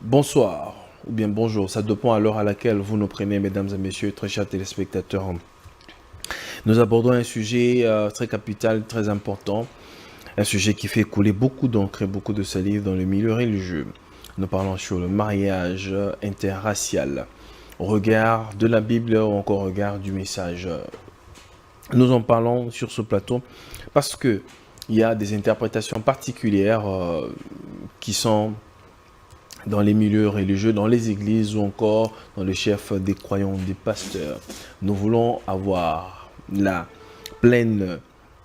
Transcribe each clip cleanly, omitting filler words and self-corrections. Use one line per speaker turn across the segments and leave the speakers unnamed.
Bonsoir, ou bien bonjour, ça dépend à l'heure à laquelle vous nous prenez, mesdames et messieurs, très chers téléspectateurs. Nous abordons un sujet très capital, très important, un sujet qui fait couler beaucoup d'encre et beaucoup de salive dans le milieu religieux. Nous parlons sur le mariage interracial, au regard de la Bible ou encore au regard du message. Nous en parlons sur ce plateau parce que il y a des interprétations particulières qui sont dans les milieux religieux, dans les églises ou encore dans les chefs des croyants, des pasteurs. Nous voulons avoir la pleine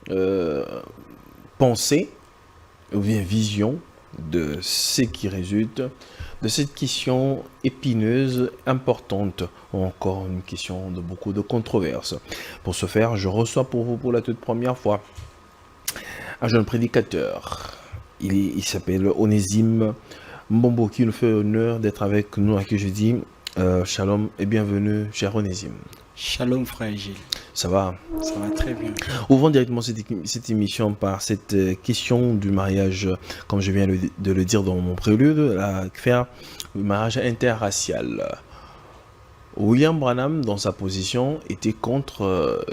euh, pensée ou bien vision de ce qui résulte de cette question épineuse, importante, ou encore une question de beaucoup de controverses. Pour ce faire, je reçois pour vous pour la toute première fois un jeune prédicateur. Il s'appelle Onésime Mbombo qui nous fait l'honneur d'être avec nous, à qui je dis shalom et bienvenue, cher Onésime.
Shalom frère Gilles,
Ça va?
ça va très bien.
Ouvrons directement cette émission par cette question du mariage, comme je viens de le dire dans mon prélude, faire le mariage interracial. William Branham, dans sa position, était contre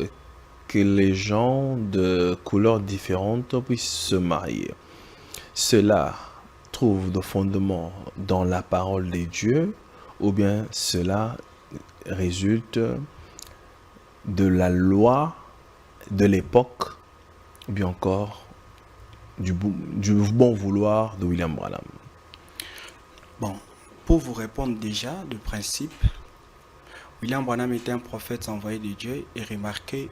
que les gens de couleurs différentes puissent se marier. Cela trouve de fondement dans la parole des dieux ou bien cela résulte de la loi de l'époque ou bien encore du bon vouloir de William Branham.
Bon, pour vous répondre déjà de principe, William Branham était un prophète envoyé de Dieu et remarquez,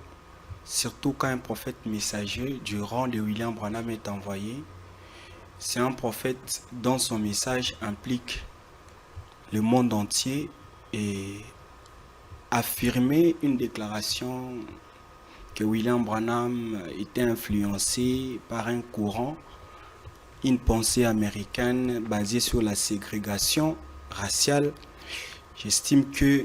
surtout quand un prophète messager du rang de William Branham est envoyé, c'est un prophète dont son message implique le monde entier et affirmer une déclaration que William Branham était influencé par un courant, une pensée américaine basée sur la ségrégation raciale, j'estime que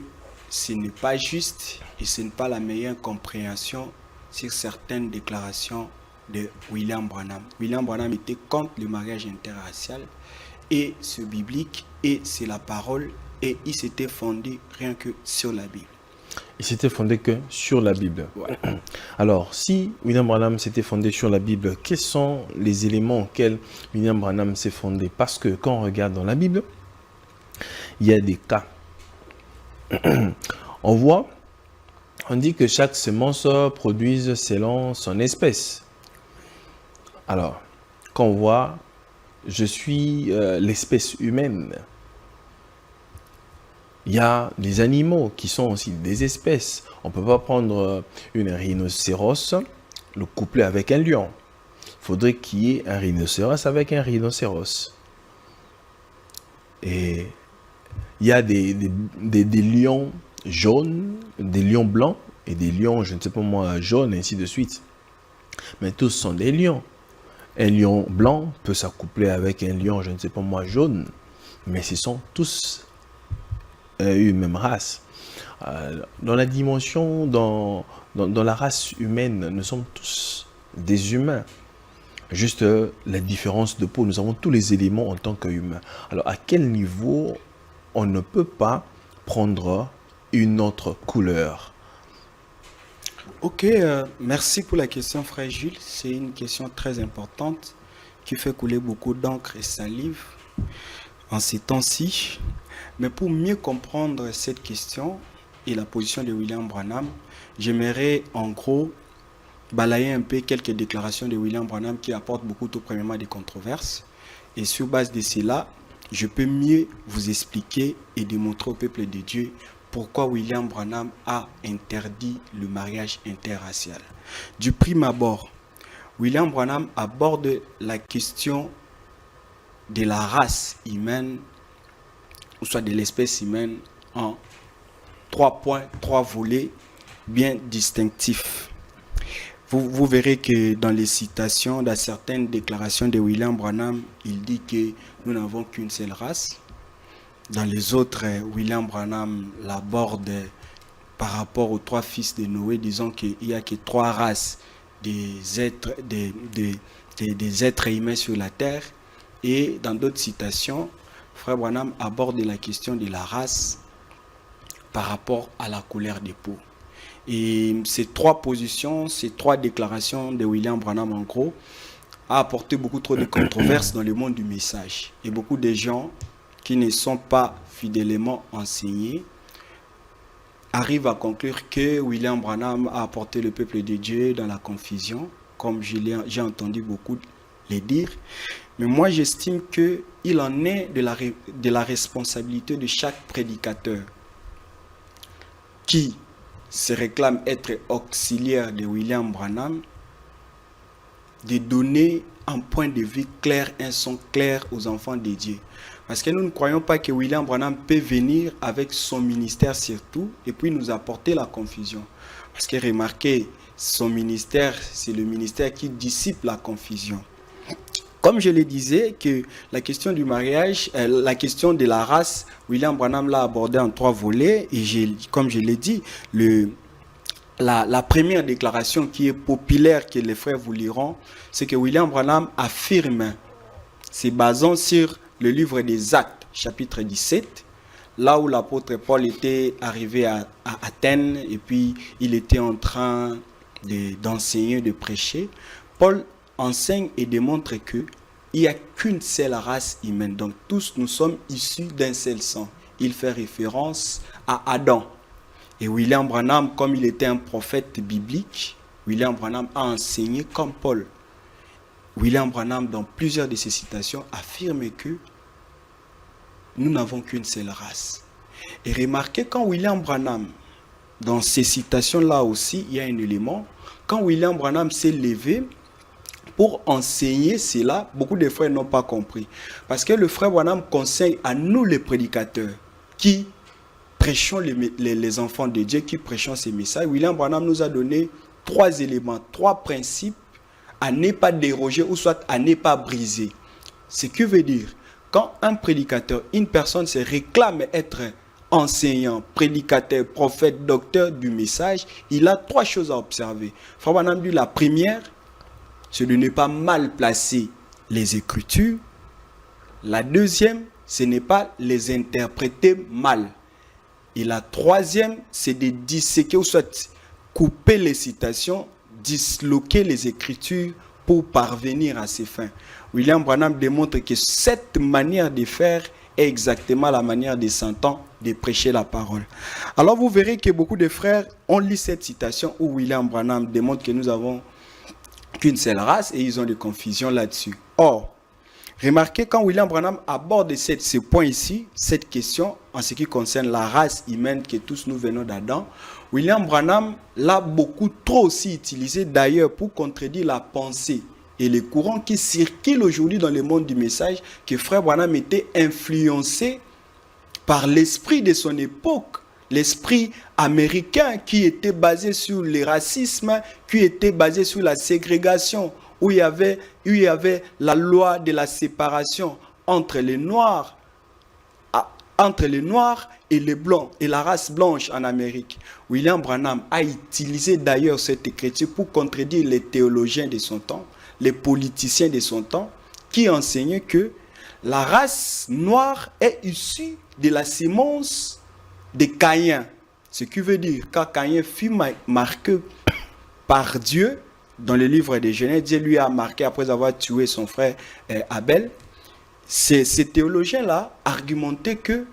ce n'est pas juste et ce n'est pas la meilleure compréhension sur certaines déclarations de William Branham. William Branham était contre le mariage interracial et c'est biblique et c'est la parole et il s'était fondé rien que sur la Bible.
Il s'était fondé que sur la Bible.
Voilà.
Alors, si William Branham s'était fondé sur la Bible, quels sont les éléments auxquels William Branham s'est fondé? Parce que quand on regarde dans la Bible, il y a des cas. On dit que chaque semence produise selon son espèce. Alors, quand on voit, je suis l'espèce humaine. Il y a des animaux qui sont aussi des espèces. On ne peut pas prendre une rhinocéros, le coupler avec un lion. Il faudrait qu'il y ait un rhinocéros avec un rhinocéros. Et il y a des lions jaunes, des lions blancs et des lions, je ne sais pas moi, jaunes, et ainsi de suite. Mais tous sont des lions. Un lion blanc peut s'accoupler avec un lion, je ne sais pas moi, jaune. Mais ce sont tous une même race. Dans la dimension, dans la race humaine, nous sommes tous des humains. Juste la différence de peau, nous avons tous les éléments en tant qu'humains. Alors à quel niveau on ne peut pas prendre une autre couleur?
Ok, merci pour la question, frère Jules. C'est une question très importante qui fait couler beaucoup d'encre et salive en ces temps-ci. Mais pour mieux comprendre cette question et la position de William Branham, j'aimerais en gros balayer un peu quelques déclarations de William Branham qui apportent beaucoup tout premièrement des controverses. Et sur base de cela, je peux mieux vous expliquer et démontrer au peuple de Dieu pourquoi William Branham a interdit le mariage interracial. Du prime abord, William Branham aborde la question de la race humaine, ou soit de l'espèce humaine, en 3 points, 3 volets bien distinctifs. Vous verrez que dans les citations, dans certaines déclarations de William Branham, il dit que nous n'avons qu'une seule race. Dans les autres, William Branham l'aborde par rapport aux 3 fils de Noé, disons qu'il n'y a que 3 races des êtres humains sur la terre. Et dans d'autres citations, Frère Branham aborde la question de la race par rapport à la couleur de peau. Et ces trois positions, ces trois déclarations de William Branham, en gros, a apporté beaucoup trop de controverses dans le monde du message. Et beaucoup de gens qui ne sont pas fidèlement enseignés arrivent à conclure que William Branham a apporté le peuple de Dieu dans la confusion, comme j'ai entendu beaucoup le dire. Mais moi, j'estime qu'il en est de la responsabilité de chaque prédicateur qui se réclame être auxiliaire de William Branham, de donner un point de vue clair, un son clair aux enfants de Dieu. Parce que nous ne croyons pas que William Branham peut venir avec son ministère surtout et puis nous apporter la confusion. Parce que remarquez, son ministère, c'est le ministère qui dissipe la confusion. Comme je le disais, que la question du mariage, la question de la race, William Branham l'a abordé en 3 volets. Et comme je l'ai dit, la première déclaration qui est populaire, que les frères vous liront, c'est que William Branham affirme, c'est basant sur le livre des Actes, chapitre 17, là où l'apôtre Paul était arrivé à Athènes et puis il était en train d'enseigner, de prêcher. Paul enseigne et démontre qu'il n'y a qu'une seule race humaine. Donc tous nous sommes issus d'un seul sang. Il fait référence à Adam. Et William Branham, comme il était un prophète biblique, William Branham a enseigné comme Paul. William Branham, dans plusieurs de ses citations, affirme que nous n'avons qu'une seule race. Et remarquez, quand William Branham, dans ces citations-là aussi, il y a un élément, quand William Branham s'est levé pour enseigner cela, beaucoup de frères n'ont pas compris. Parce que le frère Branham conseille à nous les prédicateurs qui prêchons les enfants de Dieu, qui prêchons ces messages. William Branham nous a donné 3 éléments, 3 principes à ne pas déroger ou soit à ne pas briser. Ce qui veut dire, quand un prédicateur, une personne se réclame être enseignant, prédicateur, prophète, docteur du message, il a 3 choses à observer. Frère Branham dit la première, c'est de ne pas mal placer les Écritures. La deuxième, ce n'est pas les interpréter mal. Et la troisième, c'est de disséquer ou soit couper les citations, disloquer les Écritures pour parvenir à ses fins. William Branham démontre que cette manière de faire est exactement la manière des saints de prêcher la parole. Alors vous verrez que beaucoup de frères ont lu cette citation où William Branham démontre que nous avons qu'une seule race et ils ont des confusions là-dessus. Or, remarquez quand William Branham aborde ce point ici, cette question en ce qui concerne la race humaine que tous nous venons d'Adam, William Branham l'a beaucoup trop aussi utilisé d'ailleurs pour contredire la pensée et les courants qui circulent aujourd'hui dans le monde du message, que frère Branham était influencé par l'esprit de son époque, l'esprit américain qui était basé sur le racisme, qui était basé sur la ségrégation, où il y avait la loi de la séparation entre les Noirs et les Blancs, et la race blanche en Amérique. William Branham a utilisé d'ailleurs cette écriture pour contredire les théologiens de son temps, les politiciens de son temps, qui enseignaient que la race noire est issue de la sémence de Caïn. Ce qui veut dire, quand Caïn fut marqué par Dieu, dans le livre de Genèse, Dieu lui a marqué après avoir tué son frère Abel. Ces théologiens-là argumentaient que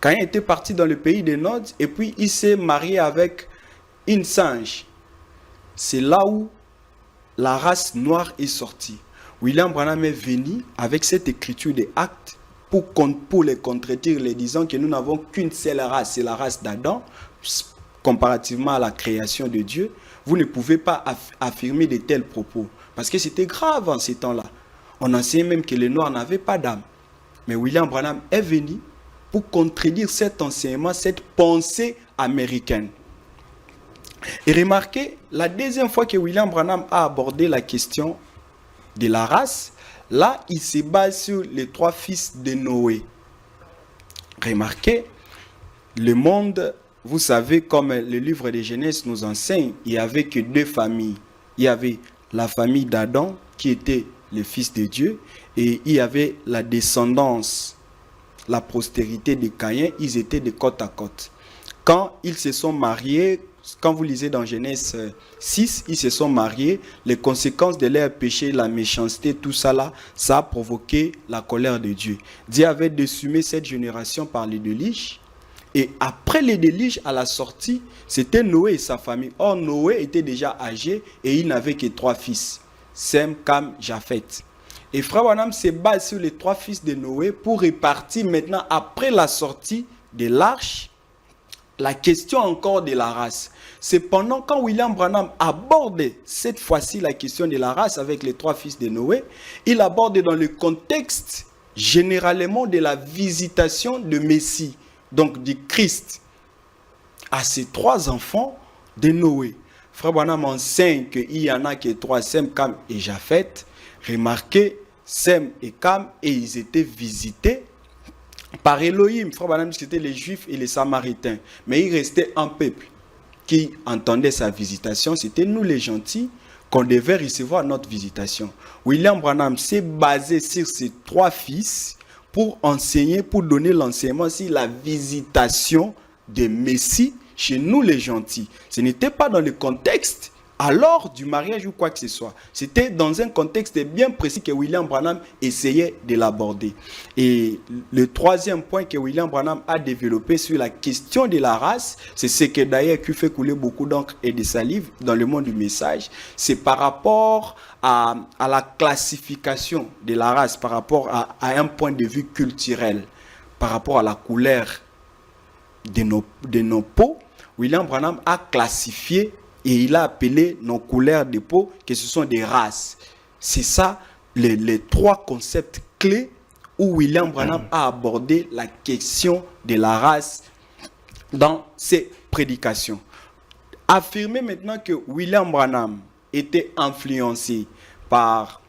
Caïn était parti dans le pays des Nod et puis il s'est marié avec une singe. C'est là où la race noire est sortie. William Branham est venu avec cette écriture des Actes pour les contredire, les disant que nous n'avons qu'une seule race, c'est la race d'Adam, comparativement à la création de Dieu. Vous ne pouvez pas affirmer de tels propos. Parce que c'était grave en ces temps-là. On enseignait même que les Noirs n'avaient pas d'âme. Mais William Branham est venu pour contredire cet enseignement, cette pensée américaine. Et remarquez, la deuxième fois que William Branham a abordé la question de la race, là, il se base sur les 3 fils de Noé. Remarquez, le monde, vous savez, comme le livre de Genèse nous enseigne, il n'y avait que 2 familles. Il y avait la famille d'Adam, qui était le fils de Dieu, et il y avait la descendance la postérité de Caïn, ils étaient de côte à côte. Quand ils se sont mariés, quand vous lisez dans Genèse 6, ils se sont mariés, les conséquences de leur péché, la méchanceté, tout ça là, ça a provoqué la colère de Dieu. Dieu avait décimé cette génération par les déluges. Et après les déluges, à la sortie, c'était Noé et sa famille. Or, Noé était déjà âgé et il n'avait que 3 fils, Sem, Cam, Japheth. Et Frère Branham se base sur les 3 fils de Noé pour répartir maintenant, après la sortie de l'arche, la question encore de la race. Cependant, quand William Branham aborde cette fois-ci la question de la race avec les 3 fils de Noé, il aborde dans le contexte généralement de la visitation de Messie, donc du Christ, à ses 3 enfants de Noé. Frère Branham enseigne qu'il y en a que 3, Sem, Cam et Japheth. Remarquez, Sem et Cam, et ils étaient visités par Elohim. Frère Branham, c'était les Juifs et les Samaritains. Mais il restait un peuple qui entendait sa visitation. C'était nous les gentils qu'on devait recevoir notre visitation. William Branham s'est basé sur ses 3 fils pour enseigner, pour donner l'enseignement sur la visitation de Messie chez nous les gentils. Ce n'était pas dans le contexte alors du mariage ou quoi que ce soit. C'était dans un contexte bien précis que William Branham essayait de l'aborder. Et le 3e point que William Branham a développé sur la question de la race, c'est ce que d'ailleurs qui fait couler beaucoup d'encre et de salive dans le monde du message, c'est par rapport à la classification de la race, par rapport à un point de vue culturel, par rapport à la couleur de nos peaux. William Branham a classifié et il a appelé nos couleurs de peau que ce sont des races. C'est ça les 3 concepts clés où William Branham a abordé la question de la race dans ses prédications. Affirmer maintenant que William Branham était influencé par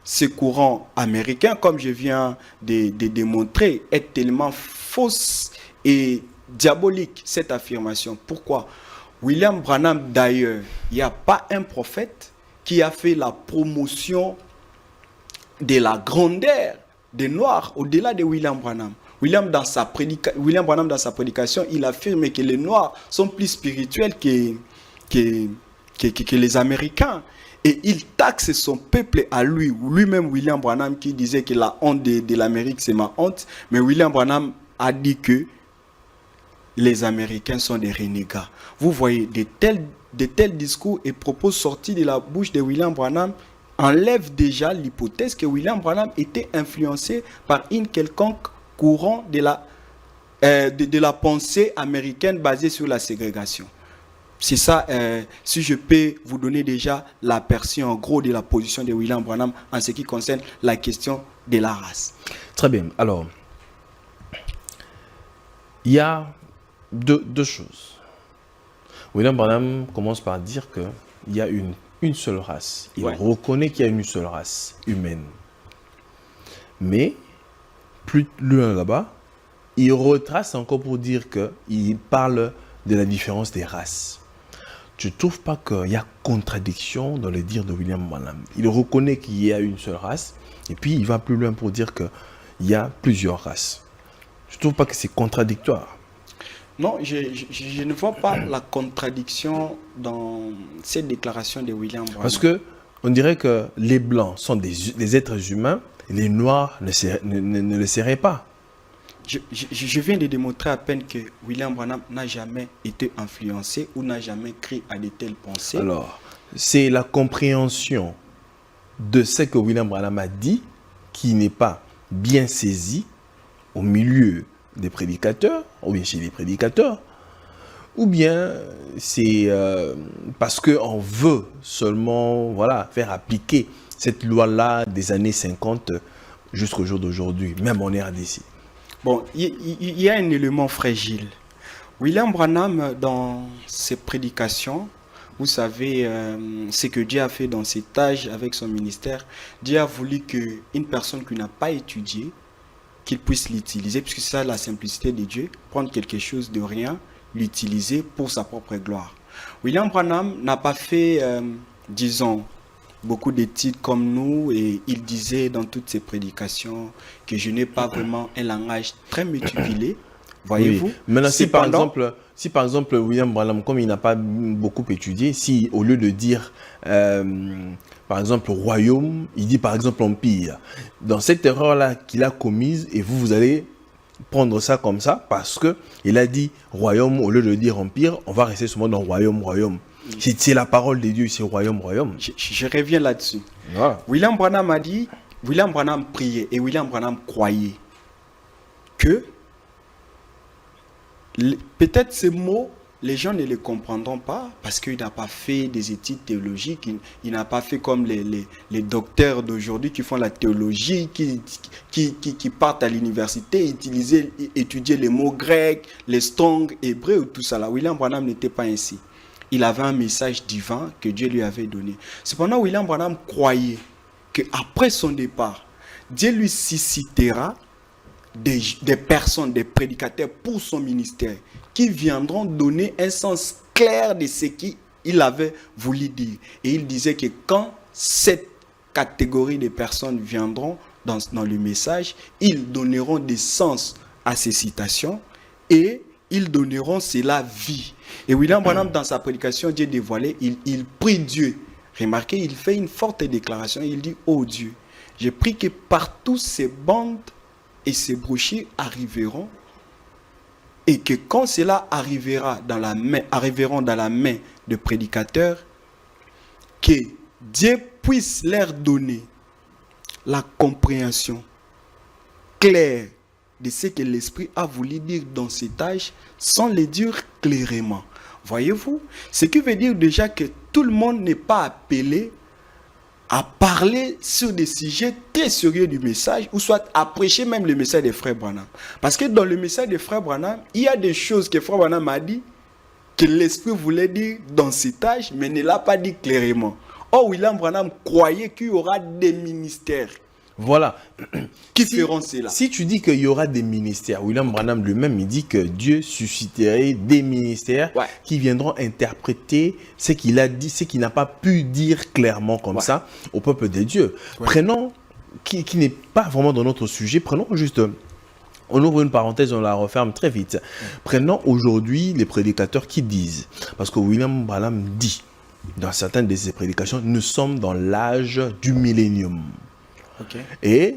ce courant américain, comme je viens de démontrer, est tellement fausse et diabolique, cette affirmation. Pourquoi ? William Branham, d'ailleurs, il n'y a pas un prophète qui a fait la promotion de la grandeur des Noirs au-delà de William Branham. William Branham, dans sa prédication, il affirme que les Noirs sont plus spirituels que les Américains. Et il taxe son peuple à lui. Lui-même, William Branham, qui disait que la honte de l'Amérique, c'est ma honte. Mais William Branham a dit que les Américains sont des renégats. Vous voyez, de tels discours et propos sortis de la bouche de William Branham enlèvent déjà l'hypothèse que William Branham était influencé par une quelconque courant de la pensée américaine basée sur la ségrégation. C'est ça, si je peux vous donner déjà l'aperçu en gros de la position de William Branham en ce qui concerne la question de la race.
Très bien. Alors, il y a deux choses. William Branham commence par dire qu'il y a une seule race. Il reconnaît qu'il y a une seule race humaine. Mais, plus loin là-bas, il retrace encore pour dire qu'il parle de la différence des races. Je ne trouve pas qu'il y a contradiction dans le dire de William Branham. Il reconnaît qu'il y a une seule race, et puis il va plus loin pour dire qu'il y a plusieurs races. Je ne trouve pas que c'est contradictoire.
Non, je ne vois pas la contradiction dans cette déclaration de William Branham.
Parce qu'on dirait que les Blancs sont des êtres humains, et les Noirs ne le seraient pas.
Je viens de démontrer à peine que William Branham n'a jamais été influencé ou n'a jamais cru à de telles pensées.
Alors, c'est la compréhension de ce que William Branham a dit qui n'est pas bien saisie au milieu des prédicateurs, ou bien chez les prédicateurs, ou bien c'est parce qu'on veut seulement faire appliquer cette loi-là des années 50 jusqu'au jour d'aujourd'hui, même en RDC.
Bon, il y a un élément fragile. William Branham, dans ses prédications, vous savez, ce que Dieu a fait dans cet âge avec son ministère, Dieu a voulu qu'une personne qui n'a pas étudié, qu'il puisse l'utiliser, puisque c'est ça la simplicité de Dieu, prendre quelque chose de rien, l'utiliser pour sa propre gloire. William Branham n'a pas fait, disons, beaucoup d'études comme nous et il disait dans toutes ses prédications que je n'ai pas vraiment un langage très méticulé. Voyez-vous?
Oui. Maintenant,
Cependant,
si par exemple William Branham, comme il n'a pas beaucoup étudié, si au lieu de dire par exemple royaume, il dit par exemple empire, dans cette erreur-là qu'il a commise, et vous allez prendre ça comme ça, parce que il a dit royaume au lieu de dire empire, on va rester seulement dans royaume, royaume. C'est la parole de Dieu, c'est royaume, royaume.
je reviens là-dessus.
Voilà.
William Branham a dit, William Branham priait et William Branham croyait que peut-être ces mots, les gens ne les comprendront pas parce qu'il n'a pas fait des études théologiques, il n'a pas fait comme les docteurs d'aujourd'hui qui font la théologie, qui partent à l'université, étudier les mots grecs, les Strong, hébreux, tout ça là. William Branham n'était pas ainsi. Il avait un message divin que Dieu lui avait donné. Cependant, William Branham croyait qu'après son départ, Dieu lui suscitera des personnes, des prédicateurs pour son ministère qui viendront donner un sens clair de ce qu'il avait voulu dire. Et il disait que quand cette catégorie de personnes viendront dans le message, ils donneront des sens à ces citations et ils donneront cela vie. Et William Branham, dans sa prédication, Dieu dévoilé, il prie Dieu. Remarquez, il fait une forte déclaration. Il dit, oh Dieu, je prie que partout ces bandes et ces brochures arriveront et que quand cela arriveront dans la main de prédicateurs, que Dieu puisse leur donner la compréhension claire de ce que l'Esprit a voulu dire dans cet âge sans le dire clairement. Voyez-vous? Ce qui veut dire déjà que tout le monde n'est pas appelé à parler sur des sujets très sérieux du message, ou soit à prêcher même le message des frères Branham. Parce que dans le message des frères Branham, il y a des choses que frère Branham a dit, que l'Esprit voulait dire dans cet âge, mais ne l'a pas dit clairement. Or, William Branham croyait qu'il y aura des ministères.
Voilà.
Qui feront cela?
Si tu dis qu'il y aura des ministères, William Branham lui-même, il dit que Dieu susciterait des ministères qui viendront interpréter ce qu'il a dit, ce qu'il n'a pas pu dire clairement comme ça au peuple de Dieu. Prenons, qui n'est pas vraiment dans notre sujet, prenons juste, on ouvre une parenthèse, on la referme très vite. Prenons aujourd'hui les prédicateurs qui disent, parce que William Branham dit, dans certaines de ses prédications, nous sommes dans l'âge du millénium. Et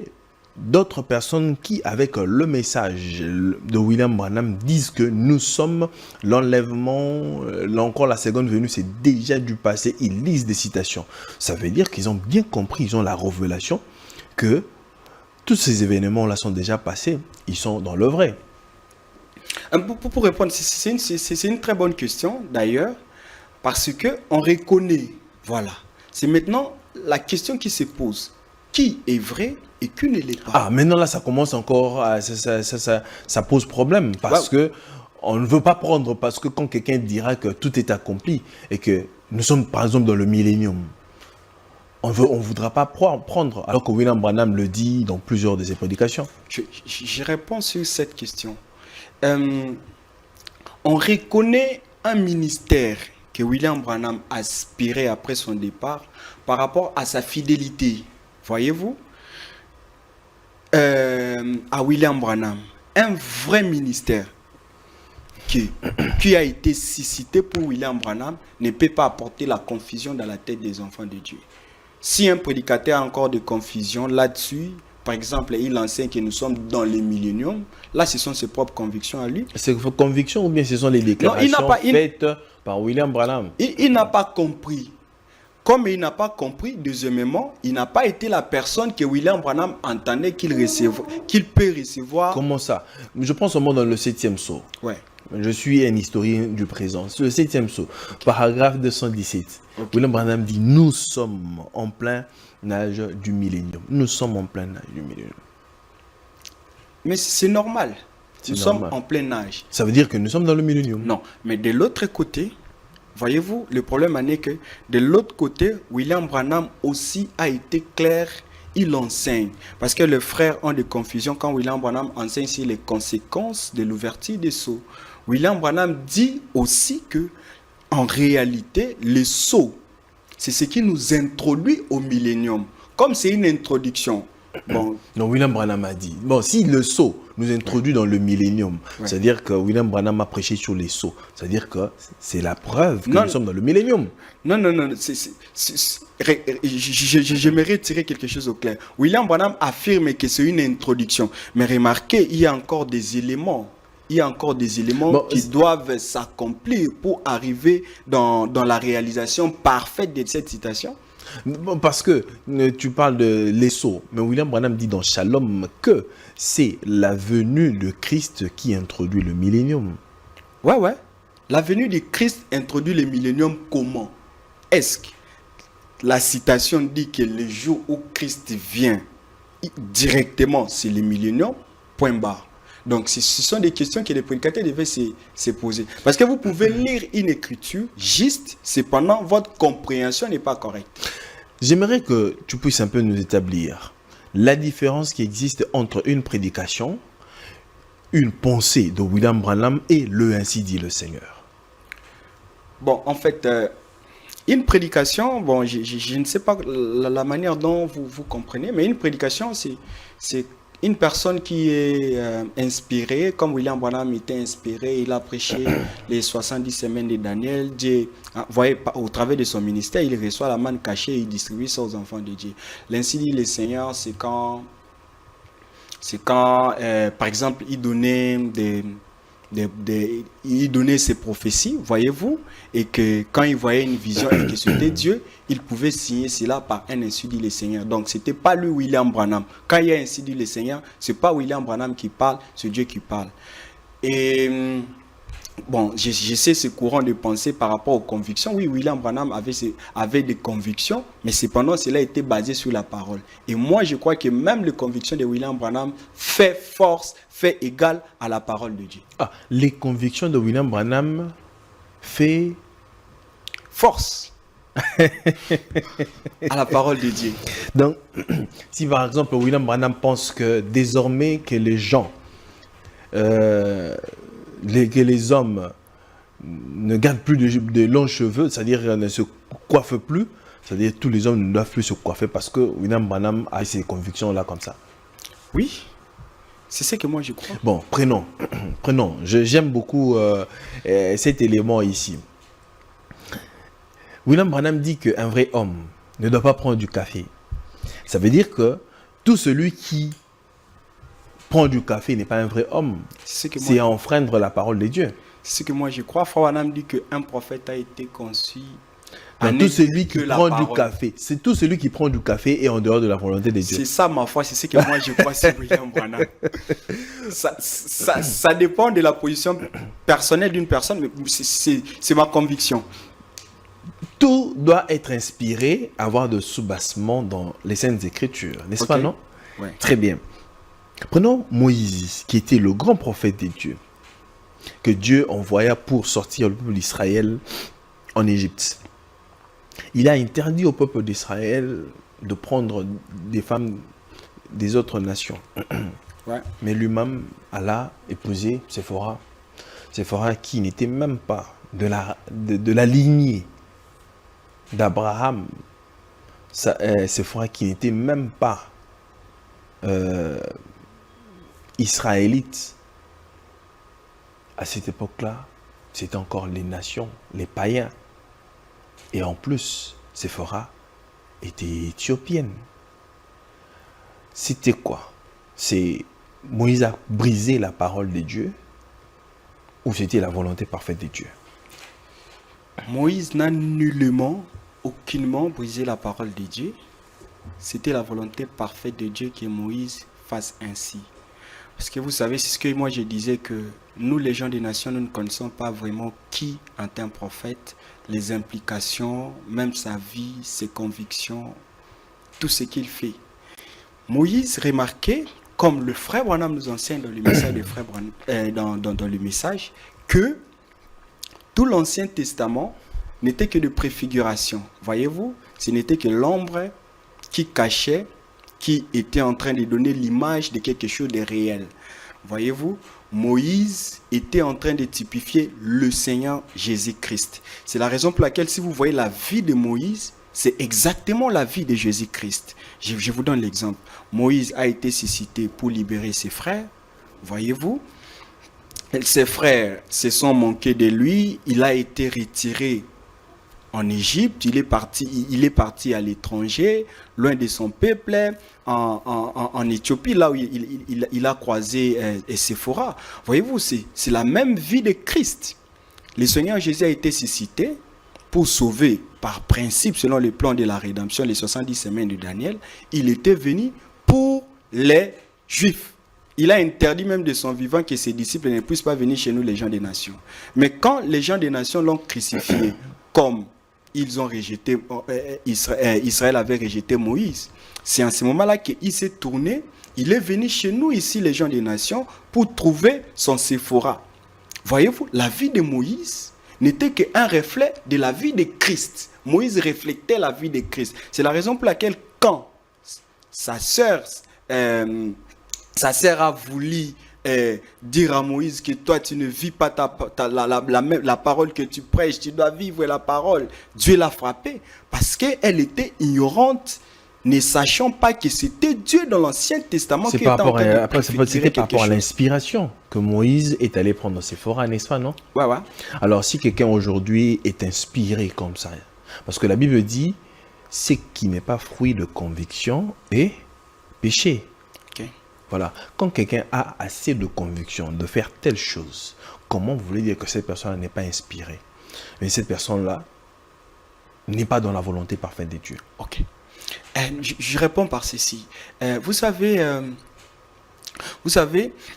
d'autres personnes qui, avec le message de William Branham, disent que nous sommes l'enlèvement, encore la seconde venue, c'est déjà du passé. Ils lisent des citations. Ça veut dire qu'ils ont bien compris, ils ont la révélation que tous ces événements-là sont déjà passés. Ils sont dans le vrai.
Pour répondre, c'est une très bonne question d'ailleurs, parce qu'on reconnaît, voilà. C'est maintenant la question qui se pose. Qui est vrai et qui ne l'est pas.
Ah, maintenant là, ça commence encore, ça pose problème parce que on ne veut pas prendre, parce que quand quelqu'un dira que tout est accompli et que nous sommes par exemple dans le millénium, on ne voudra pas prendre, alors que William Branham le dit dans plusieurs de ses prédications.
Je réponds sur cette question. On reconnaît un ministère que William Branham aspirait après son départ par rapport à sa fidélité. Voyez-vous, à William Branham, un vrai ministère qui a été suscité pour William Branham ne peut pas apporter la confusion dans la tête des enfants de Dieu. Si un prédicateur a encore de confusion là-dessus, par exemple, il enseigne que nous sommes dans le millénium, là, ce sont ses propres convictions à lui.
C'est vos convictions ou bien ce sont les déclarations faites par William Branham?
Il n'a pas compris. Comme il n'a pas compris, deuxièmement, il n'a pas été la personne que William Branham entendait qu'il peut recevoir.
Comment ça? Je pense au monde dans le 7e sceau.
Ouais.
Je suis un historien du présent. Le 7e sceau, paragraphe 217. William Branham dit, nous sommes en plein âge du millénium. Nous sommes en plein âge du millénium.
Mais c'est normal. Nous sommes en plein âge.
Ça veut dire que nous sommes dans le millénium.
Non, mais de l'autre côté, voyez-vous, le problème est que de l'autre côté, William Branham aussi a été clair, il enseigne. Parce que les frères ont des confusions quand William Branham enseigne sur les conséquences de l'ouverture des sceaux. William Branham dit aussi que, en réalité, les sceaux, c'est ce qui nous introduit au millénium. Comme c'est une introduction, bon,
Non, William Branham a dit. Bon, si le sceau nous introduit dans le millénium, c'est-à-dire que William Branham a prêché sur les sceaux, c'est-à-dire que c'est la preuve que nous sommes dans le millénium.
Non, j'aimerais tirer quelque chose au clair. William Branham affirme que c'est une introduction, mais remarquez, il y a encore des éléments. Qui doivent s'accomplir pour arriver dans la réalisation parfaite de cette citation.
Bon, parce que tu parles de l'esseau, mais William Branham dit dans Shalom que c'est la venue de Christ qui introduit le millénium.
Ouais. La venue de Christ introduit le millénium comment? Est-ce que la citation dit que le jour où Christ vient directement, c'est le millénium? Point barre. Donc, ce sont des questions que les prédicateurs devaient se poser. Parce que vous pouvez lire une écriture juste, cependant, votre compréhension n'est pas correcte.
J'aimerais que tu puisses un peu nous établir la différence qui existe entre une prédication, une pensée de William Branham et le ainsi dit le Seigneur.
Bon, en fait, une prédication, bon, je ne sais pas la manière dont vous comprenez, mais une prédication, c'est une personne qui est inspirée, comme William Branham était inspiré, il a prêché les 70 semaines de Daniel. Dieu, vous voyez, au travers de son ministère, il reçoit la manne cachée et il distribue ça aux enfants de Dieu. L'ainsi dit le Seigneur, c'est quand par exemple, il donnait il donnait ses prophéties, voyez-vous, et que quand il voyait une vision et que c'était Dieu, il pouvait signer cela par un ainsi dit le Seigneur. Donc, ce n'était pas lui, William Branham. Quand il y a ainsi dit le Seigneur, ce n'est pas William Branham qui parle, c'est Dieu qui parle. Et bon, je sais ce courant de pensée par rapport aux convictions. Oui, William Branham avait des convictions, mais cependant, cela était basé sur la parole. Et moi, je crois que même les convictions de William Branham fait égal à la parole de Dieu.
Ah, les convictions de William Branham fait
force à la parole de Dieu.
Donc, si par exemple William Branham pense que désormais que les gens, que les hommes ne gardent plus de longs cheveux, c'est-à-dire ne se coiffent plus, c'est-à-dire tous les hommes ne doivent plus se coiffer parce que William Branham a ces convictions-là comme ça.
Oui. C'est ce que moi je crois.
Bon, prenons. J'aime beaucoup cet élément ici. William Branham dit qu'un vrai homme ne doit pas prendre du café. Ça veut dire que tout celui qui prend du café n'est pas un vrai homme. C'est enfreindre la parole de Dieu.
C'est ce que moi je crois. Frère Branham dit qu'un prophète a été conçu.
Tout celui qui prend du café, c'est tout celui qui prend du café et en dehors de la volonté de Dieu.
C'est ça ma foi, c'est ce que moi je crois sur William Branham. Ça dépend de la position personnelle d'une personne, mais c'est ma conviction.
Tout doit être inspiré, avoir de soubassement dans les Saintes Écritures, n'est-ce pas, non?
Ouais.
Très bien. Prenons Moïse, qui était le grand prophète de Dieu, que Dieu envoya pour sortir le peuple d'Israël en Égypte. Il a interdit au peuple d'Israël de prendre des femmes des autres nations.
Ouais.
Mais lui-même, Allah épousé Séphora. Séphora qui n'était même pas de la lignée d'Abraham. Séphora qui n'était même pas israélite. À cette époque-là, c'était encore les nations, les païens. Et en plus, Séphora était éthiopienne. C'était quoi? C'est Moïse a brisé la parole de Dieu ou c'était la volonté parfaite de Dieu?
Moïse n'a nullement, aucunement brisé la parole de Dieu. C'était la volonté parfaite de Dieu que Moïse fasse ainsi. Parce que vous savez, c'est ce que moi je disais, que nous, les gens des nations, nous ne connaissons pas vraiment qui est un prophète, les implications, même sa vie, ses convictions, tout ce qu'il fait. Moïse remarquait, comme le frère Branham nous enseigne dans le message, dans le message, que tout l'Ancien Testament n'était que de préfiguration. Voyez-vous, ce n'était que l'ombre qui cachait, qui était en train de donner l'image de quelque chose de réel. Voyez-vous, Moïse était en train de typifier le Seigneur Jésus-Christ. C'est la raison pour laquelle, si vous voyez la vie de Moïse, c'est exactement la vie de Jésus-Christ. Je vous donne l'exemple. Moïse a été suscité pour libérer ses frères, voyez-vous. Ses frères se sont moqués de lui, il a été retiré en Égypte, il est parti à l'étranger, loin de son peuple, en Éthiopie, là où il a croisé Séphora. Voyez-vous, c'est la même vie de Christ. Le Seigneur Jésus a été suscité pour sauver, par principe, selon le plan de la rédemption, les 70 semaines de Daniel. Il était venu pour les Juifs. Il a interdit même de son vivant que ses disciples ne puissent pas venir chez nous, les gens des nations. Mais quand les gens des nations l'ont crucifié, comme ils ont rejeté, Israël avait rejeté Moïse, c'est en ce moment-là qu'il s'est tourné, il est venu chez nous ici, les gens des nations, pour trouver son Séphora. Voyez-vous, la vie de Moïse n'était qu'un reflet de la vie de Christ. Moïse reflétait la vie de Christ. C'est la raison pour laquelle quand sa sœur a voulu dire à Moïse que toi tu ne vis pas la parole que tu prêches, tu dois vivre la parole. Dieu l'a frappée parce qu'elle était ignorante, ne sachant pas que c'était Dieu dans l'Ancien Testament qui était en train de
c'était par rapport à l'inspiration que Moïse est allé prendre Séphora, n'est-ce pas, non?
Ouais.
Alors si quelqu'un aujourd'hui est inspiré comme ça, parce que la Bible dit, ce qui n'est pas fruit de conviction est péché. Voilà. Quand quelqu'un a assez de conviction de faire telle chose, comment vous voulez dire que cette personne n'est pas inspirée? Mais cette personne-là n'est pas dans la volonté parfaite de Dieu.
Ok. Je réponds par ceci. Vous savez,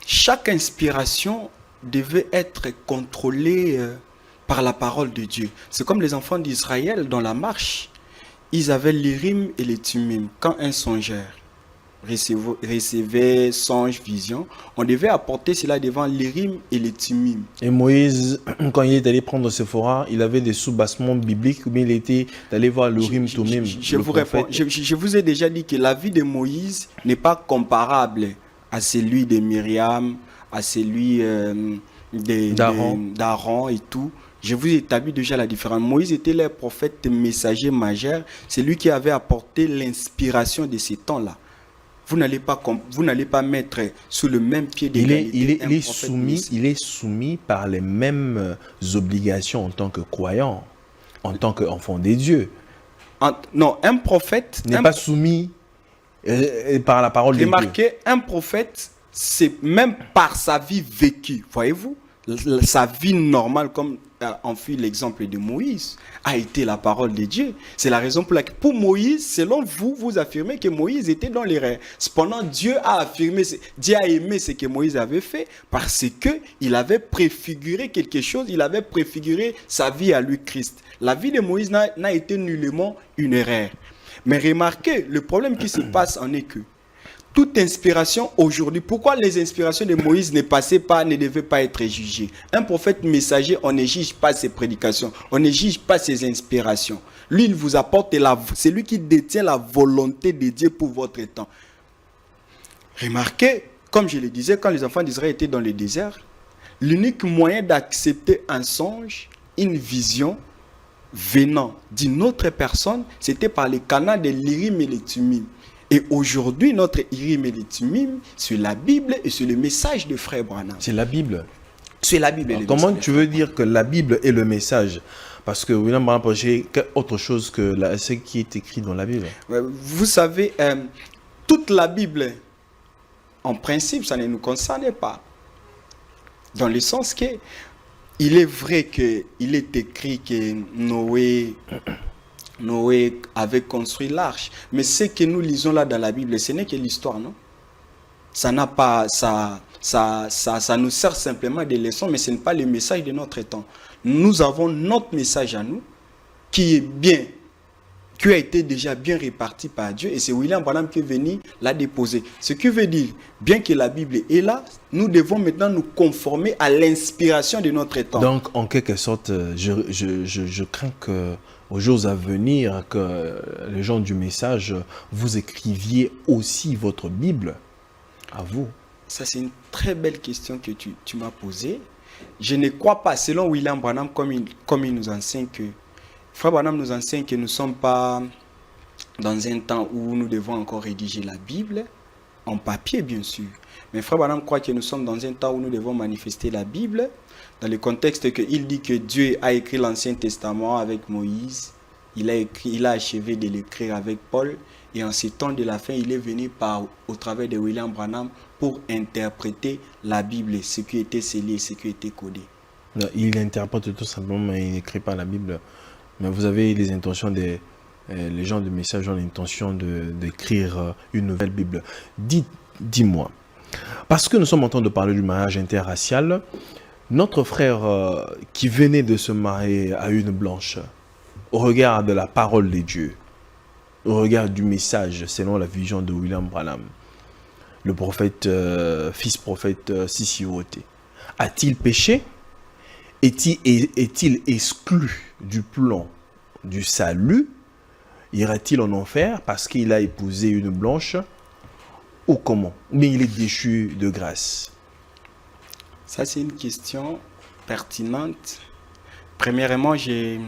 chaque inspiration devait être contrôlée par la parole de Dieu. C'est comme les enfants d'Israël dans la marche. Ils avaient l'Urim et les Thummim. Quand un songeur recevait songe, vision, on devait apporter cela devant l'Urim et les Thummim.
Et Moïse, quand il est allé prendre Séphora, il avait des soubassements bibliques, mais il était allé voir l'Urim, Thummim.
Je vous réponds. Je vous ai déjà dit que la vie de Moïse n'est pas comparable à celui de Myriam, à celui d'Aaron et tout. Je vous ai établi déjà la différence. Moïse était le prophète messager majeur. C'est lui qui avait apporté l'inspiration de ces temps-là. Vous n'allez pas mettre sous le même pied d'égalité
il est soumis par les mêmes obligations en tant que croyant, en tant qu'enfant des dieux.
Non, un prophète
n'est pas soumis par la parole de Dieu.
Remarquez, un prophète, c'est même par sa vie vécue, voyez-vous, sa vie normale, comme en fut l'exemple de Moïse, a été la parole de Dieu. C'est la raison pour laquelle, pour Moïse, selon vous, vous affirmez que Moïse était dans l'erreur. Cependant, Dieu a aimé ce que Moïse avait fait parce qu'il avait préfiguré quelque chose, il avait préfiguré sa vie à lui, Christ. La vie de Moïse n'a été nullement une erreur. Mais remarquez, le problème qui se passe en est que toute inspiration aujourd'hui, pourquoi les inspirations de Moïse ne devaient pas être jugées? Un prophète messager, on ne juge pas ses prédications, on ne juge pas ses inspirations. Lui, il vous apporte c'est lui qui détient la volonté de Dieu pour votre temps. Remarquez, comme je le disais, quand les enfants d'Israël étaient dans le désert, l'unique moyen d'accepter un songe, une vision venant d'une autre personne, c'était par les canaux de l'Urim et les Thummim. Et aujourd'hui, notre Urim et les Thummim, c'est la Bible et c'est le message de Frère Branham.
C'est la Bible.
C'est la Bible.
Alors, comment tu veux dire que la Bible est le message? Parce que William Branham prêchait autre chose que ce qui est écrit dans la Bible.
Vous savez, toute la Bible, en principe, ça ne nous concerne pas. Dans le sens que, il est vrai qu'il est écrit que Noé avait construit l'arche. Mais ce que nous lisons là dans la Bible, ce n'est que l'histoire, non? Ça nous sert simplement des leçons, mais ce n'est pas le message de notre temps. Nous avons notre message à nous, qui a été déjà bien réparti par Dieu, et c'est William Branham qui est venu la déposer. Ce qui veut dire, bien que la Bible est là, nous devons maintenant nous conformer à l'inspiration de notre temps.
Donc, en quelque sorte, je crains que aux jours à venir, que les gens du message, vous écriviez aussi votre Bible à vous.
Ça, c'est une très belle question que tu m'as posée. Je ne crois pas, selon William Branham, comme il nous enseigne, que Frère Branham nous enseigne que nous ne sommes pas dans un temps où nous devons encore rédiger la Bible, en papier bien sûr. Mais Frère Branham croit que nous sommes dans un temps où nous devons manifester la Bible, dans le contexte qu'il dit que Dieu a écrit l'Ancien Testament avec Moïse, il a achevé de l'écrire avec Paul, et en ces temps de la fin, il est venu au travers de William Branham pour interpréter la Bible, ce qui était scellé, ce qui était codé.
Il interprète tout simplement, mais il n'écrit pas la Bible. Mais vous avez les intentions les gens de message ont l'intention d'écrire une nouvelle Bible. Dis-moi, parce que nous sommes en train de parler du mariage interracial, notre frère qui venait de se marier à une blanche, au regard de la parole de Dieu, au regard du message selon la vision de William Branham, le prophète, fils prophète Sissi Owote, a-t-il péché? Est-il exclu du plan du salut? Ira-t-il en enfer parce qu'il a épousé une blanche? Ou comment? Mais il est déchu de grâce.
Ça, c'est une question pertinente. Premièrement, je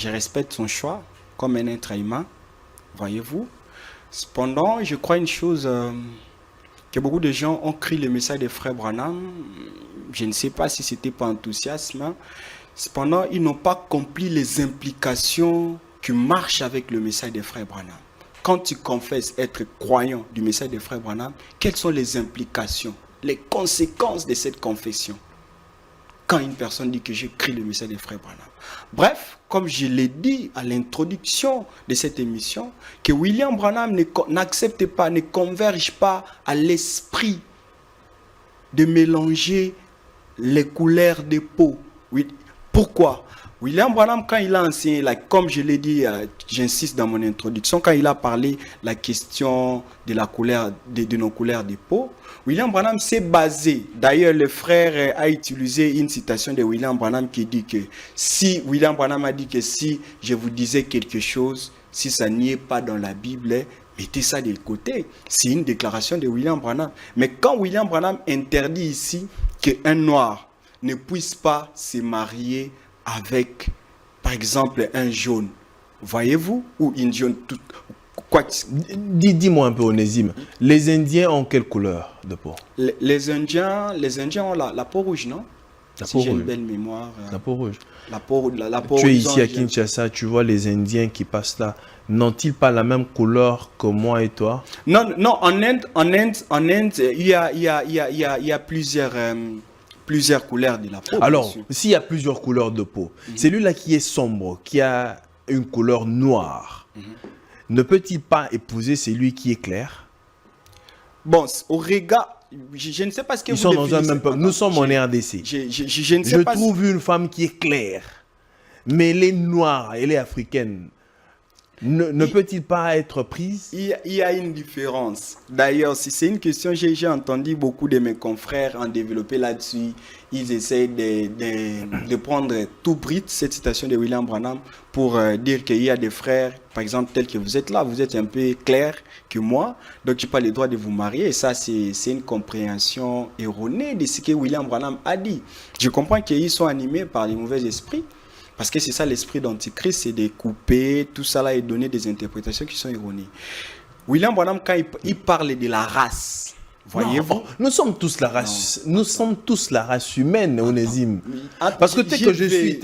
respecte son choix comme un être humain, voyez-vous. Cependant, je crois une chose, que beaucoup de gens ont cru le message de Frère Branham. Je ne sais pas si c'était pas enthousiasme. Hein. Cependant, ils n'ont pas compris les implications qui marchent avec le message de Frère Branham. Quand tu confesses être croyant du message de Frère Branham, quelles sont les implications, les conséquences de cette confession? Quand une personne dit que j'écris le message de Frère Branham. Bref, comme je l'ai dit à l'introduction de cette émission, que William Branham n'accepte pas, ne converge pas à l'esprit de mélanger les couleurs de peau. Oui. Pourquoi? William Branham, quand il a enseigné, comme je l'ai dit, j'insiste dans mon introduction, quand il a parlé la question de la couleur, de nos couleurs de peau, William Branham s'est basé. D'ailleurs, le frère a utilisé une citation de William Branham qui dit que William Branham a dit que si je vous disais quelque chose, si ça n'y est pas dans la Bible, mettez ça de côté. C'est une déclaration de William Branham. Mais quand William Branham interdit ici qu'un noir ne puisse pas se marier avec, par exemple, un jaune, voyez-vous, ou une jaune toute.
Dis-moi un peu, Onésime, les Indiens ont quelle couleur de peau?
Les Indiens ont la peau rouge, non? Si j'ai une belle mémoire.
La peau rouge.
La peau
tu es
rouge,
ici à Kinshasa, tu vois les Indiens qui passent là. N'ont-ils pas la même couleur que moi et toi?
Non, en Inde, il y a plusieurs couleurs de la peau.
Alors, s'il y a plusieurs couleurs de peau, celui-là qui est sombre, qui a une couleur noire, ne peut-il pas épouser celui qui est clair?
Bon, au regard, je ne sais pas ce que
ils sont dans un même peuple. Nous sommes en RDC.
Je ne sais pas.
Je trouve une femme qui est claire, mais elle est noire, elle est africaine. Ne peut-il pas être prise?
Il y a une différence. D'ailleurs, si c'est une question, j'ai entendu beaucoup de mes confrères en développer là-dessus. Ils essayent de prendre tout brut cette citation de William Branham pour dire qu'il y a des frères, par exemple, tels que vous êtes là, vous êtes un peu clair que moi, donc je n'ai pas le droit de vous marier. Et ça, c'est une compréhension erronée de ce que William Branham a dit. Je comprends qu'ils sont animés par les mauvais esprits. Parce que c'est ça l'esprit d'Antichrist, c'est de couper tout ça là et donner des interprétations qui sont erronées. William Branham, quand il parle de la race, voyez-vous,
nous sommes tous la race, nous sommes tous la race humaine, Onésime. Parce que dès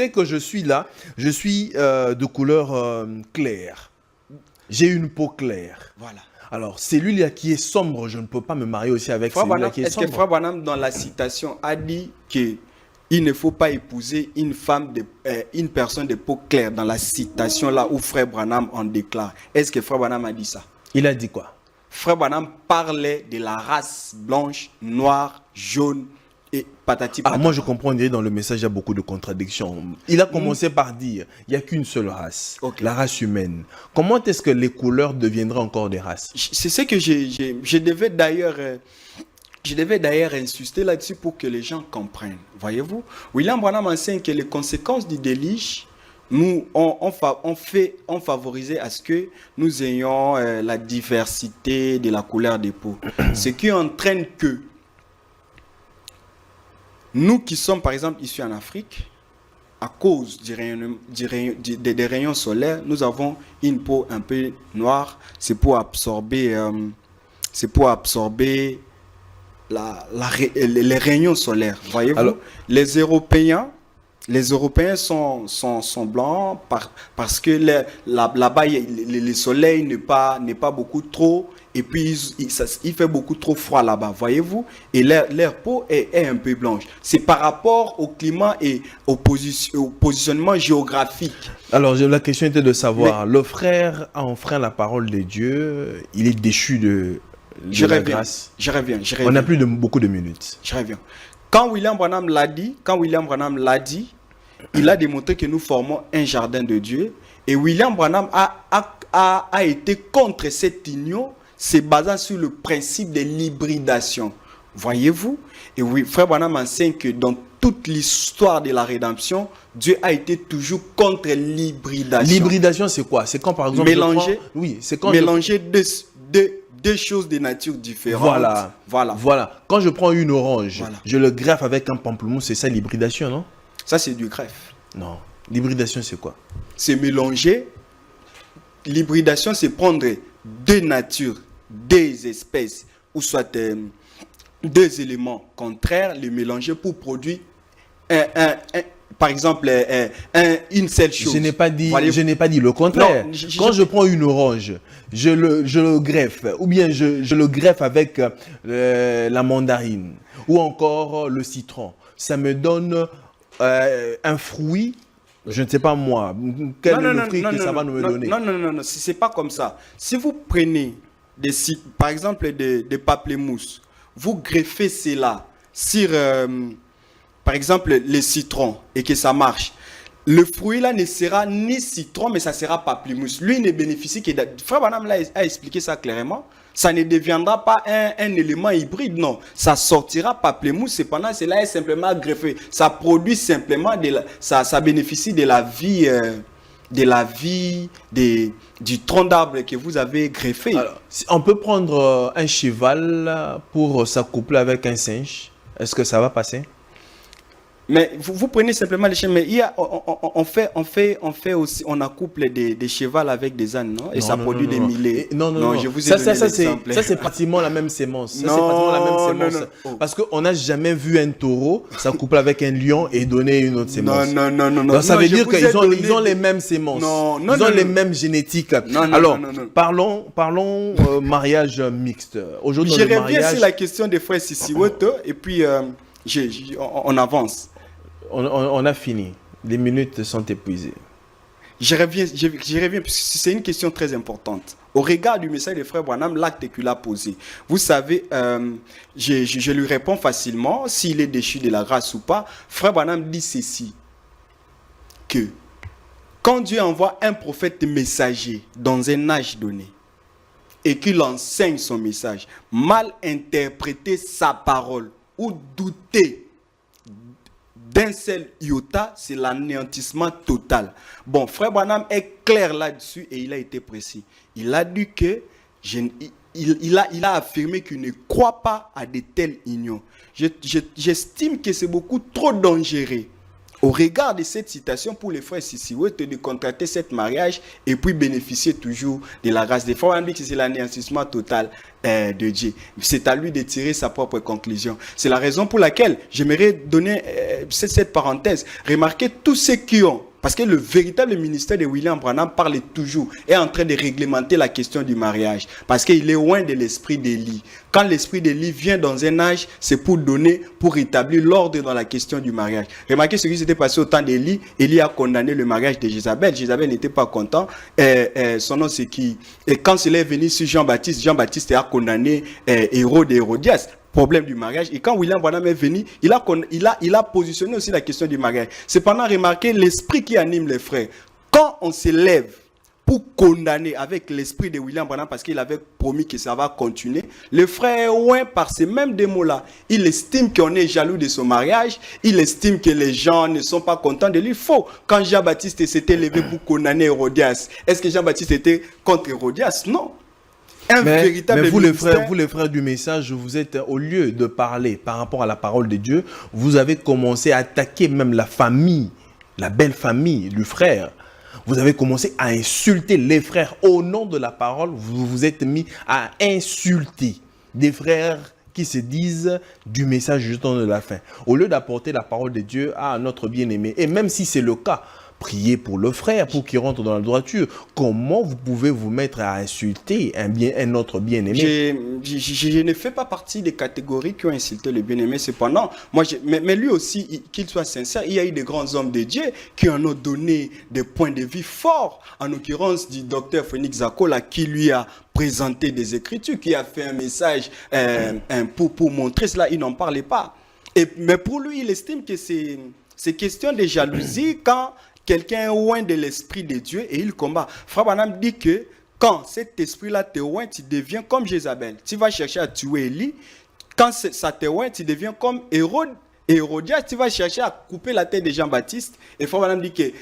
que je suis là, je suis de couleur claire. J'ai une peau claire.
Voilà.
Alors, celui-là qui est sombre, je ne peux pas me marier aussi avec celui-là qui est sombre.
Est-ce que Frère Branham, dans la citation, a dit que il ne faut pas épouser une personne de peau claire dans la citation là où Frère Branham en déclare? Est-ce que Frère Branham a dit ça?
Il a dit quoi?
Frère Branham parlait de la race blanche, noire, jaune et patati patata.
Moi je comprends, dans le message il y a beaucoup de contradictions. Il a commencé par dire, il n'y a qu'une seule race, la race humaine. Comment est-ce que les couleurs deviendraient encore des races?
C'est ce que je devais d'ailleurs insister là-dessus pour que les gens comprennent. Voyez-vous, William Branham enseigne que les conséquences du déluge, on favorisait à ce que nous ayons la diversité de la couleur des peaux. Ce qui entraîne que nous qui sommes par exemple issus en Afrique, à cause des rayons solaires, nous avons une peau un peu noire. C'est pour absorber les rayons solaires. Voyez-vous,
Alors,
les Européens sont blancs parce que là-bas, le soleil n'est pas beaucoup trop, et puis il fait beaucoup trop froid là-bas, voyez-vous, et leur peau est un peu blanche. C'est par rapport au climat et au positionnement géographique.
alors, la question était de savoir, le frère a enfreint la parole de Dieu, il est déchu de la grâce.
Je reviens.
On n'a plus beaucoup de minutes.
Je reviens. Quand William Branham l'a dit, il a démontré que nous formons un jardin de Dieu. Et William Branham a été contre cette union, se basant sur le principe de l'hybridation. Voyez-vous? Et oui, frère Branham enseigne que dans toute l'histoire de la rédemption, Dieu a été toujours contre l'hybridation.
L'hybridation, c'est quoi? C'est quand, par exemple,
mélanger deux choses de nature différente.
Voilà. Quand je prends une orange,
Voilà.
je le greffe avec un pamplemousse, c'est ça l'hybridation, non?
Ça, c'est du greffe.
Non. L'hybridation, c'est quoi?
C'est mélanger. L'hybridation, c'est prendre deux natures, deux espèces, ou soit deux éléments contraires, les mélanger pour produire par exemple, une seule chose.
Je n'ai pas dit le contraire.
Non,
quand je prends une orange, je le greffe, ou bien je le greffe avec la mandarine, ou encore le citron. Ça me donne un fruit, je ne sais pas moi, quel est le fruit que ça va nous donner.
Non, c'est pas comme ça. Si vous prenez par exemple des pamplemousses, vous greffez cela sur, par exemple, les citrons et que ça marche, le fruit là ne sera ni citron, mais ça sera pamplemousse. Lui ne bénéficie que Frère Branham a expliqué ça clairement. Ça ne deviendra pas un élément hybride, non. Ça sortira pamplemousse, cependant, cela est simplement greffé. Ça produit simplement, ça bénéficie de la vie, du tronc d'arbre que vous avez greffé.
Alors, on peut prendre un cheval pour s'accoupler avec un singe. Est-ce que ça va passer?
Mais vous prenez simplement les chevaux, mais on fait aussi, on accouple des chevals avec des ânes, non? Et ça produit des millets.
Non, je vous ai donné l'exemple. Ça, c'est pratiquement la même sémence. Parce qu'on n'a jamais vu un taureau s'accoupler avec un lion et donner une autre sémence.
Non.
Donc, ça veut dire qu'ils ont les mêmêmes sémences. Ils ont les mêmes génétiques. Alors, parlons mariage mixte. Aujourd'hui,
je reviens sur la question des frères Sisiwoto et puis on avance.
On a fini. Les minutes sont épuisées.
Je reviens parce que c'est une question très importante. Au regard du message de Frère Branham, l'acte qu'il a posé. Vous savez, je lui réponds facilement, s'il est déchu de la grâce ou pas. Frère Branham dit ceci, que quand Dieu envoie un prophète messager dans un âge donné, et qu'il enseigne son message, mal interpréter sa parole ou douter d'un seul iota, c'est l'anéantissement total. Bon, Frère Branham est clair là-dessus et il a été précis. Il a dit que il a affirmé qu'il ne croit pas à de telles unions. J'estime que c'est beaucoup trop dangereux au regard de cette citation pour les frères Sisiwoto de contracter cet mariage et puis bénéficier toujours de la grâce des frères. On dit que c'est l'anéantissement total de Dieu. C'est à lui de tirer sa propre conclusion. C'est la raison pour laquelle j'aimerais donner cette parenthèse. Remarquez tous ceux qui ont, parce que le véritable ministère de William Branham parle toujours, est en train de réglementer la question du mariage, parce qu'il est loin de l'esprit d'Élie. Quand l'esprit d'Élie vient dans un âge, c'est pour établir l'ordre dans la question du mariage. Remarquez ce qui s'était passé au temps d'Élie. Élie a condamné le mariage de Jézabel. Jézabel n'était pas content. Son nom c'est qui? Et quand cela est venu sur Jean-Baptiste, Jean-Baptiste a condamné Hérode et Hérodias. Problème du mariage. Et quand William Branham est venu, il a positionné aussi la question du mariage. Cependant, remarquez l'esprit qui anime les frères. Quand on se lève pour condamner avec l'esprit de William Branham, parce qu'il avait promis que ça va continuer, le frère Owen, par ces mêmes deux mots-là, il estime qu'on est jaloux de son mariage, il estime que les gens ne sont pas contents de lui. Faux. Quand Jean-Baptiste s'était levé pour condamner Hérodias, est-ce que Jean-Baptiste était contre Hérodias? Non.
Mais vous les frères du message, vous êtes, au lieu de parler par rapport à la parole de Dieu, vous avez commencé à attaquer même la famille la belle famille du frère. Vous avez commencé à insulter les frères. Au nom de la parole, vous vous êtes mis à insulter des frères qui se disent du message justement de la fin. Au lieu d'apporter la parole de Dieu à notre bien-aimé, et même si c'est le cas, priez pour le frère, pour qu'il rentre dans la droiture. Comment vous pouvez vous mettre à insulter un autre bien-aimé?
Je ne fais pas partie des catégories qui ont insulté le bien-aimé. Cependant, mais lui aussi, qu'il soit sincère, il y a eu des grands hommes de Dieu qui en ont donné des points de vue forts. En l'occurrence du docteur Phoenix Zakola qui lui a présenté des écritures, qui a fait un message pour montrer cela. Il n'en parlait pas. Mais pour lui, il estime que c'est question de jalousie quand quelqu'un est loin de l'esprit de Dieu et il combat. Frère Branham dit que quand cet esprit-là te loin, tu deviens comme Jézabel. Tu vas chercher à tuer Élie. Quand ça te loin, tu deviens comme Hérode. Et Hérodias, tu vas chercher à couper la tête de Jean-Baptiste. Et Frère Branham dit que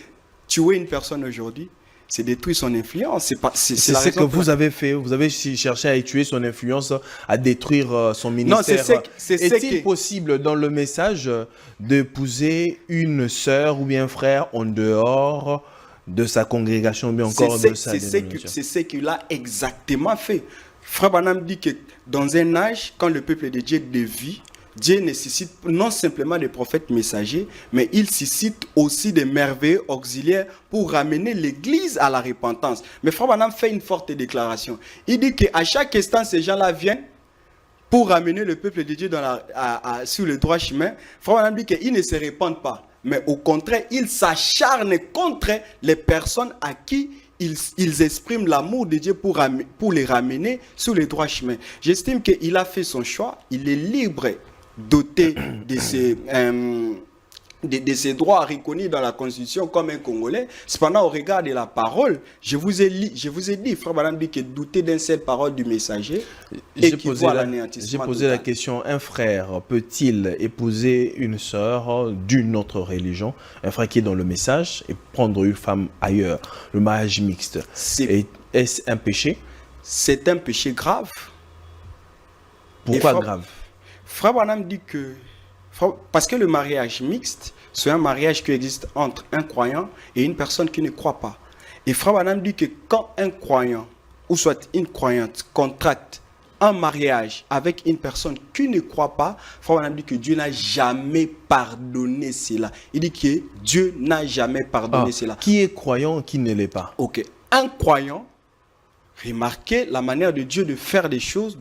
tuer une personne aujourd'hui, c'est détruire son influence.
C'est ce que vous avez fait. Vous avez cherché à tuer son influence, à détruire son ministère.
Non,
est-il possible dans le message d'épouser une sœur ou bien un frère en dehors de sa congrégation ou bien encore de sa dénomination?
C'est ce qu'il a exactement fait. Frère Branham dit que dans un âge, quand le peuple de Dieu dévie, Dieu nécessite non simplement des prophètes messagers, mais il suscite aussi des merveilleux auxiliaires pour ramener l'Église à la repentance. Mais Frère Branham fait une forte déclaration. Il dit qu'à chaque instant, ces gens-là viennent pour ramener le peuple de Dieu sur le droit chemin. Frère Branham dit qu'ils ne se répandent pas, mais au contraire, ils s'acharnent contre les personnes à qui ils expriment l'amour de Dieu pour les ramener sur le droit chemin. J'estime qu'il a fait son choix, il est libre, doté de ses droits reconnus dans la Constitution comme un Congolais. Cependant, au regard de la parole, je vous ai dit, Frère Branham dit que douter d'une seule parole du messager équivaut à l'anéantissement.
J'ai posé la question, un frère peut-il épouser une sœur d'une autre religion, un frère qui est dans le message, et prendre une femme ailleurs, le mariage mixte? Est-ce un péché?
C'est un péché grave.
Pourquoi grave?
Frère Branham dit que, parce que le mariage mixte, c'est un mariage qui existe entre un croyant et une personne qui ne croit pas. Et Frère Branham dit que quand un croyant, ou soit une croyante, contracte un mariage avec une personne qui ne croit pas, Frère Branham dit que Dieu n'a jamais pardonné cela. Il dit que Dieu n'a jamais pardonné cela.
Qui est croyant, qui ne l'est pas?
Ok. Un croyant, remarquez la manière de Dieu de faire des choses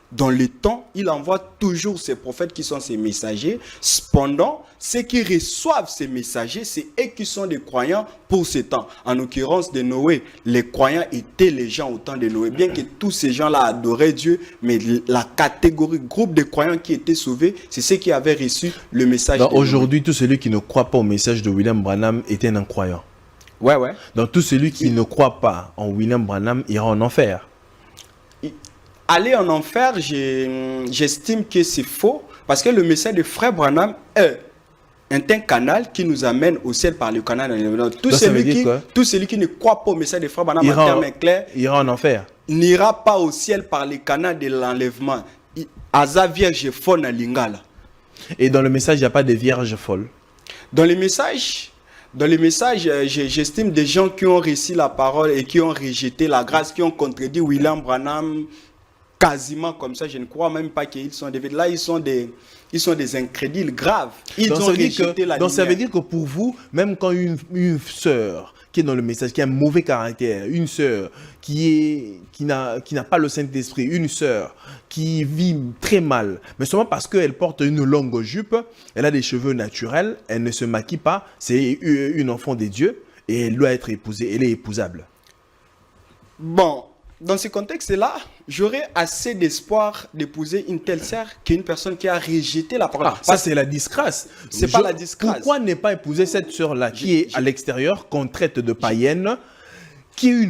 dans le temps, il envoie toujours ses prophètes qui sont ses messagers. Cependant, ceux qui reçoivent ces messagers, c'est eux qui sont des croyants pour ce temps. En l'occurrence de Noé, les croyants étaient les gens au temps de Noé. Bien que tous ces gens-là adoraient Dieu, mais la catégorie, groupe de croyants qui étaient sauvés, c'est ceux qui avaient reçu le message de Noé.
Aujourd'hui, tout celui qui ne croit pas au message de William Branham est un incroyant.
Ouais.
Donc tout celui qui ne croit pas en William Branham ira en enfer.
Aller en enfer, j'estime que c'est faux, parce que le message de Frère Branham est un canal qui nous amène au ciel par le canal d'enlèvement. Tout celui qui ne croit pas au message de Frère Branham en termes clairs
ira en enfer.
N'ira pas au ciel par le canal de l'enlèvement. Aza vierge folle na lingala.
Et dans le message, il n'y a pas de vierge folle.
Dans le message, j'estime des gens qui ont reçu la parole et qui ont rejeté la grâce, qui ont contredit William Branham quasiment comme ça. Je ne crois même pas qu'ils sont des... Là, ils sont des incrédules graves. Ils ont rejeté la lumière.
Donc ça veut dire que pour vous, même quand une sœur qui est dans le message, qui a un mauvais caractère, une sœur qui n'a pas le Saint-Esprit, une sœur qui vit très mal, mais seulement parce qu'elle porte une longue jupe, elle a des cheveux naturels, elle ne se maquille pas, c'est une enfant de Dieu et elle doit être épousée, elle est épousable.
Bon, dans ce contexte-là, j'aurais assez d'espoir d'épouser une telle sœur qu'une personne qui a rejeté la parole.
Ça, c'est la disgrâce.
C'est pas la disgrâce.
Pourquoi ne pas épouser cette sœur-là qui est à l'extérieur, qu'on traite de païenne, qui est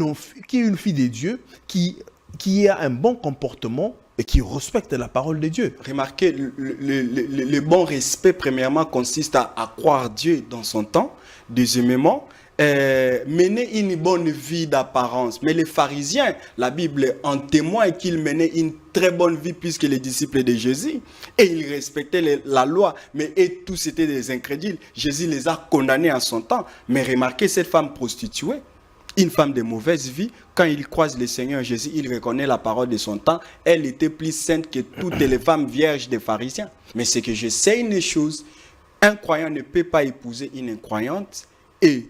une fille de Dieu, qui a un bon comportement et qui respecte la parole de Dieu?
Remarquez, le bon respect, premièrement, consiste à croire Dieu dans son temps. Deuxièmement, menaient une bonne vie d'apparence. Mais les pharisiens, la Bible en témoigne qu'ils menaient une très bonne vie plus que les disciples de Jésus. Et ils respectaient la loi, mais tous étaient des incrédules. Jésus les a condamnés en son temps. Mais remarquez cette femme prostituée, une femme de mauvaise vie, quand il croise le Seigneur Jésus, il reconnaît la parole de son temps. Elle était plus sainte que toutes les femmes vierges des pharisiens. Mais c'est que je sais une chose, un croyant ne peut pas épouser une incroyante et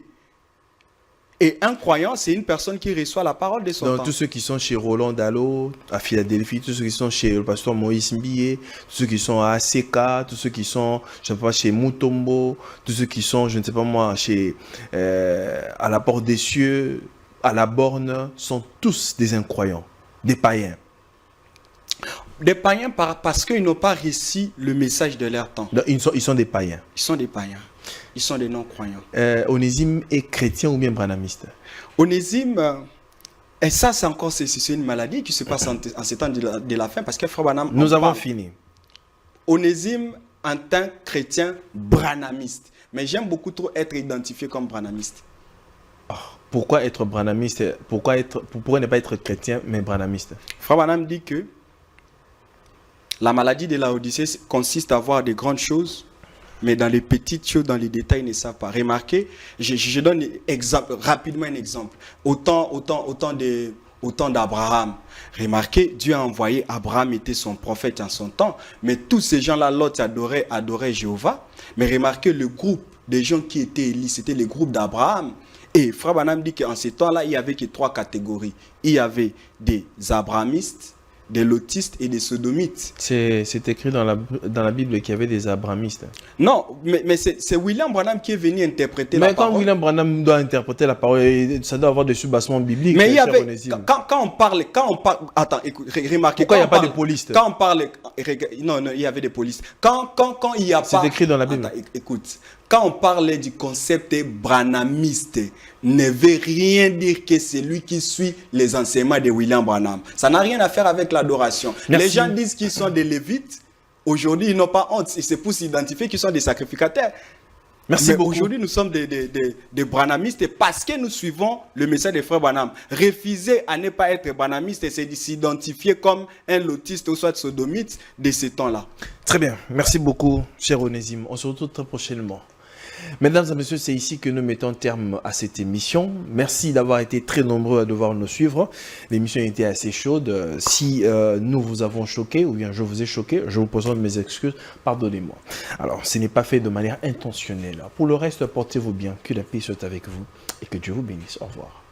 un croyant, c'est une personne qui reçoit la parole de son temps.
Donc, tous ceux qui sont chez Roland Dallot, à Philadelphie, tous ceux qui sont chez le pasteur Moïse Mbié, tous ceux qui sont à ACK, tous ceux qui sont, je ne sais pas, chez Mutombo, tous ceux qui sont, je ne sais pas moi, chez, à la porte des cieux, à la borne, sont tous des incroyants, des païens.
Des païens parce qu'ils n'ont pas reçu le message de leur temps.
Donc, ils sont des païens.
Ils sont des païens. Ils sont des non-croyants.
Onésime est chrétien ou bien branamiste?
Onésime, et ça c'est encore c'est une maladie qui se passe en ces temps de la fin, parce que Frère Branham...
Nous avons fini.
Onésime en tant que chrétien branamiste. Mais j'aime beaucoup trop être identifié comme branamiste.
Pourquoi être branamiste? Pourquoi ne pas être chrétien mais branamiste?
Frère Branham dit que la maladie de la Odyssée consiste à voir des grandes choses, mais dans les petites choses, dans les détails, ils ne savent pas. Remarquez, je donne rapidement un exemple. Au temps d'Abraham, remarquez, Dieu a envoyé, Abraham était son prophète en son temps, mais tous ces gens-là, Lot adorait Jéhovah. Mais remarquez, le groupe des gens qui étaient élus, c'était le groupe d'Abraham. Et Frère Branham dit qu'en ces temps-là, il n'y avait que 3 catégories. Il y avait des abrahamistes, des lotistes et des sodomites.
C'est écrit dans la Bible qu'il y avait des abrahamistes.
Non, mais c'est William Branham qui est venu interpréter la parole.
Mais quand William Branham doit interpréter la parole, ça doit avoir des subassements bibliques.
Mais il y avait, quand on parle, attends, écoute, remarquez.
Pourquoi il n'y a pas de polistes?
Quand on parle, non, il y avait des polistes. Quand il y a pas...
C'est écrit dans la Bible.
Attends, écoute, quand on parlait du concept branhamiste, ne veut rien dire que c'est lui qui suit les enseignements de William Branham. Ça n'a rien à faire avec l'adoration. Les gens disent qu'ils sont des lévites. Aujourd'hui, ils n'ont pas honte. C'est pour s'identifier qu'ils sont des sacrificateurs.
Merci beaucoup.
Aujourd'hui, nous sommes des branhamistes parce que nous suivons le message des frères Branham. Refuser à ne pas être branhamiste, c'est de s'identifier comme un lotiste ou soit sodomite de ces temps-là.
Très bien. Merci beaucoup, cher Onésime. On se retrouve très prochainement. Mesdames et messieurs, c'est ici que nous mettons terme à cette émission. Merci d'avoir été très nombreux à devoir nous suivre. L'émission a été assez chaude. Si nous vous avons choqué ou bien je vous ai choqué, je vous présente mes excuses. Pardonnez-moi. Alors, ce n'est pas fait de manière intentionnelle. Pour le reste, portez-vous bien. Que la paix soit avec vous et que Dieu vous bénisse. Au revoir.